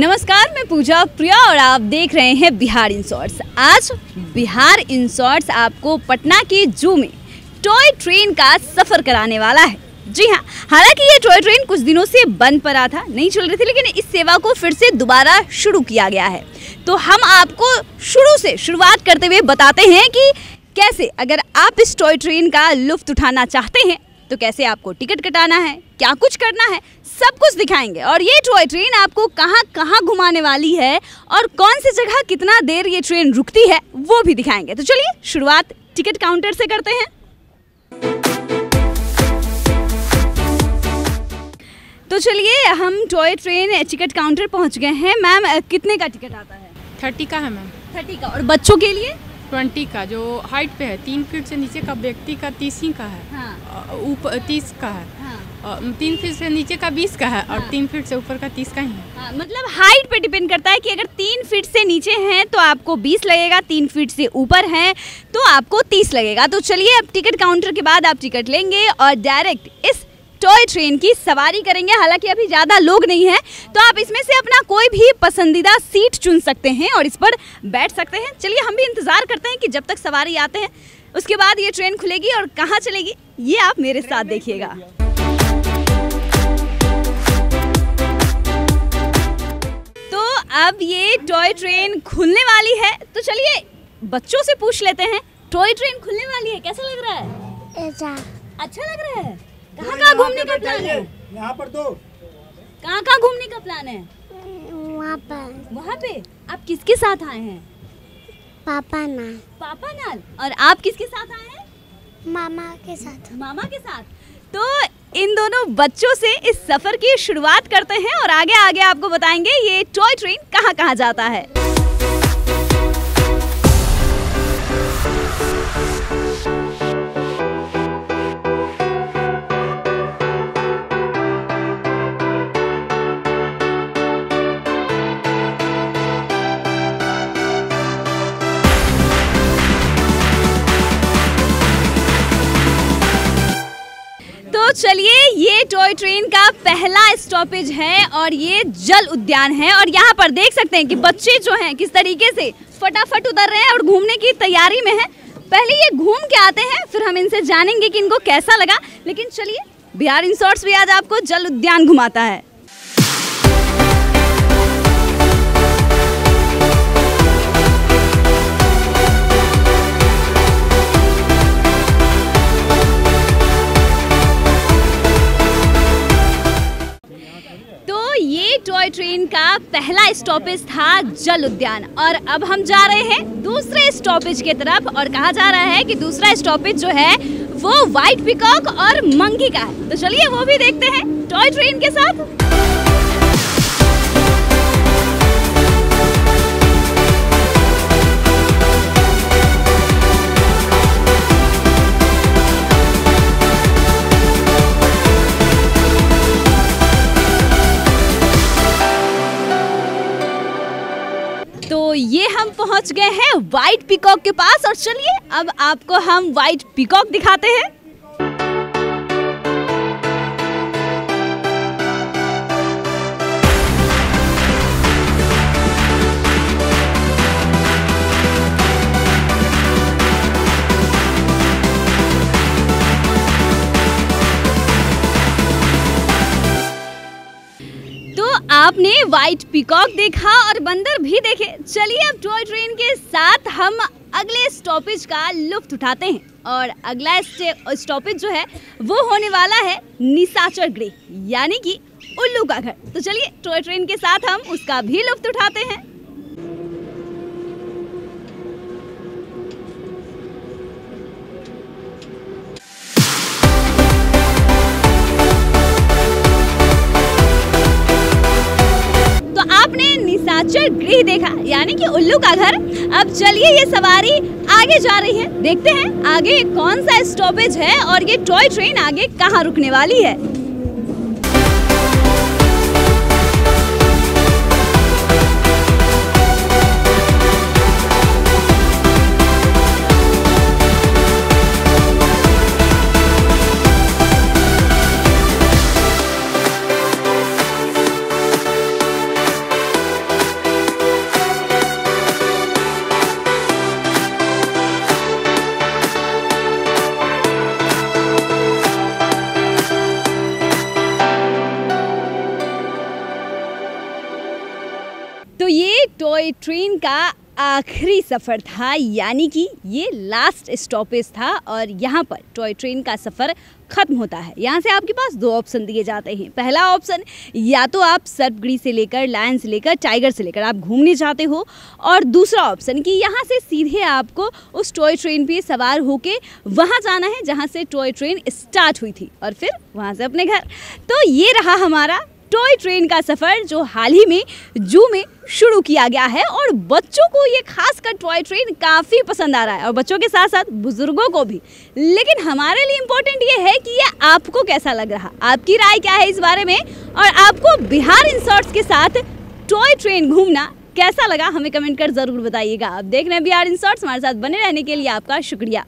नमस्कार, मैं पूजा प्रिया और आप देख रहे हैं बिहार इन शॉर्ट्स। आज बिहार इन शॉर्ट्स आपको पटना के जू में टॉय ट्रेन का सफ़र कराने वाला है। जी हाँ, हालांकि ये टॉय ट्रेन कुछ दिनों से बंद पड़ा था, नहीं चल रही थी, लेकिन इस सेवा को फिर से दोबारा शुरू किया गया है। तो हम आपको शुरू से शुरुआत करते हुए बताते हैं कि कैसे अगर आप इस टॉय ट्रेन का लुत्फ़ उठाना चाहते हैं तो कैसे आपको टिकट कटाना है, क्या कुछ करना है, सब कुछ दिखाएंगे। और ये टॉय ट्रेन आपको कहाँ कहाँ घुमाने वाली है और कौन सी जगह कितना देर ये ट्रेन रुकती है वो भी दिखाएंगे। तो चलिए शुरुआत टिकट काउंटर से करते हैं। तो चलिए हम टॉय ट्रेन टिकट काउंटर पहुंच गए हैं। मैम, कितने का टिकट आता है? 30 का है मैम। 30 का। और बच्चों के लिए 20 का, जो हाइट पे है 3 फीट से नीचे का व्यक्ति का 30 ही का है। हाँ। ऊपर 30 का है। हाँ। 3 फीट से नीचे का 20 का है। और हाँ। 3 फीट से ऊपर का 30 का ही है। हाँ, मतलब हाइट पे डिपेंड करता है कि अगर 3 फीट से नीचे हैं तो आपको 20 लगेगा, 3 फीट से ऊपर हैं तो आपको 30 लगेगा। तो चलिए अब टिकट काउंटर के बाद आप टिकट लेंगे और डायरेक्ट इस टॉय ट्रेन की सवारी करेंगे। हालांकि अभी ज़्यादा लोग नहीं हैं तो आप इसमें से अपना कोई भी पसंदीदा सीट चुन सकते हैं और इस पर बैठ सकते हैं। चलिए हम भी इंतज़ार करते हैं कि जब तक सवारी आते हैं उसके बाद ये ट्रेन खुलेगी और कहाँ चलेगी ये आप मेरे साथ देखिएगा। तो अब ये टॉय ट्रेन खुलने वाली है, तो चलिए बच्चों से पूछ लेते हैं, टॉय ट्रेन खुलने वाली है, कैसा लग रहा है? अच्छा लग रहा है। कहाँ घूमने का प्लान है? यहाँ पर दो। कहाँ घूमने का प्लान है? वहाँ पे। आप किसके साथ आए हैं? पापा नाल। पापा नाल। और आप किसके साथ आए हैं? मामा के साथ। मामा के साथ। तो इन दोनों बच्चों से इस सफर की शुरुआत करते हैं और आगे आगे आपको बताएंगे ये टॉय ट्रेन कहाँ कहाँ जाता है। तो चलिए ये टॉय ट्रेन का पहला स्टॉपेज है और ये जल उद्यान है और यहाँ पर देख सकते हैं कि बच्चे जो हैं किस तरीके से फटाफट उतर रहे हैं और घूमने की तैयारी में हैं। पहले ये घूम के आते हैं फिर हम इनसे जानेंगे कि इनको कैसा लगा। लेकिन चलिए बिहार इन शॉर्ट्स भी आज आपको जल उद्यान घुमाता है। ये टॉय ट्रेन का पहला स्टॉपेज था जल उद्यान और अब हम जा रहे हैं दूसरे स्टॉपेज की तरफ। और कहा जा रहा है कि दूसरा स्टॉपेज जो है वो व्हाइट पीकॉक और मंकी का है। तो चलिए वो भी देखते हैं टॉय ट्रेन के साथ। तो ये हम पहुंच गए हैं व्हाइट पीकॉक के पास और चलिए अब आपको हम व्हाइट पीकॉक दिखाते हैं। आपने व्हाइट पीकॉक देखा और बंदर भी देखे। चलिए अब टॉय ट्रेन के साथ हम अगले स्टॉपेज का लुत्फ़ उठाते हैं और अगला स्टॉपेज जो है वो होने वाला है निशाचर गृह यानी कि उल्लू का घर। तो चलिए टॉय ट्रेन के साथ हम उसका भी लुत्फ़ उठाते हैं। आपने निशाचर गृह देखा यानी कि उल्लू का घर। अब चलिए ये सवारी आगे जा रही है, देखते हैं आगे कौन सा स्टॉपेज है और ये टॉय ट्रेन आगे कहाँ रुकने वाली है। टॉय ट्रेन का आखिरी सफ़र था, यानी कि ये लास्ट स्टॉपेज था और यहाँ पर टॉय ट्रेन का सफ़र ख़त्म होता है। यहाँ से आपके पास दो ऑप्शन दिए जाते हैं। पहला ऑप्शन, या तो आप सर्पगढ़ी से लेकर, लायन से लेकर, टाइगर से लेकर आप घूमने जाते हो, और दूसरा ऑप्शन कि यहाँ से सीधे आपको उस टॉय ट्रेन पे सवार होके वहाँ जाना है जहाँ से टॉय ट्रेन स्टार्ट हुई थी और फिर वहाँ से अपने घर। तो ये रहा हमारा टॉय ट्रेन का सफ़र जो हाल ही में जू में शुरू किया गया है और बच्चों को ये खासकर टॉय ट्रेन काफ़ी पसंद आ रहा है और बच्चों के साथ साथ बुजुर्गों को भी। लेकिन हमारे लिए इम्पोर्टेंट ये है कि ये आपको कैसा लग रहा, आपकी राय क्या है इस बारे में, और आपको बिहार इंसॉर्ट्स के साथ टॉय ट्रेन घूमना कैसा लगा हमें कमेंट कर ज़रूर बताइएगा। आप देख रहे हैं बिहार इंसॉर्ट्स, हमारे साथ बने रहने के लिए आपका शुक्रिया।